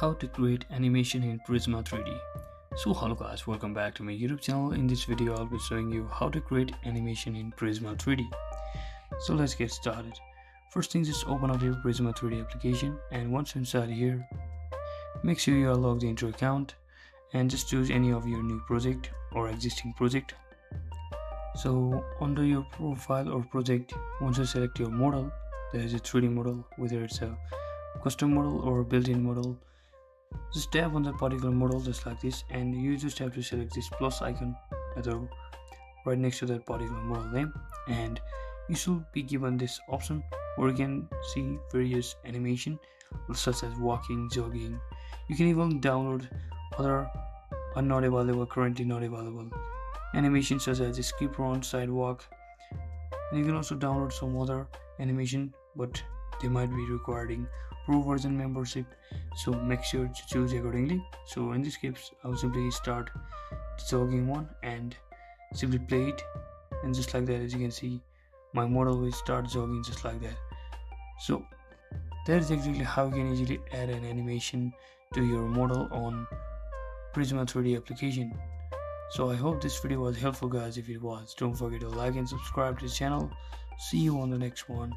How to create animation in Prisma 3D. So hello guys, welcome back to my YouTube channel. In this video I'll be showing you how to create animation in Prisma 3D. So let's get started. First thing, just open up your Prisma 3D application, and once inside here, make sure you are logged into your account and just choose any of your new project or existing project. So under your profile or project, once you select your model, there is a 3D model, whether it's a custom model or built-in model. Just tap on that particular model just like this, and you just have to select this plus icon right next to that particular model name, and you should be given this option where you can see various animation such as walking, jogging. You can even download other currently not available animations such as skip, run, sidewalk, and you can also download some other animation, but they might be requiring pro version membership, so make sure to choose accordingly. So in this case I'll simply start the jogging one and simply play it, and just like that, as you can see, my model will start jogging just like that. So that is exactly how you can easily add an animation to your model on Prisma 3D application. So I hope this video was helpful guys. If it was, don't forget to like and subscribe to the channel. See you on the next one.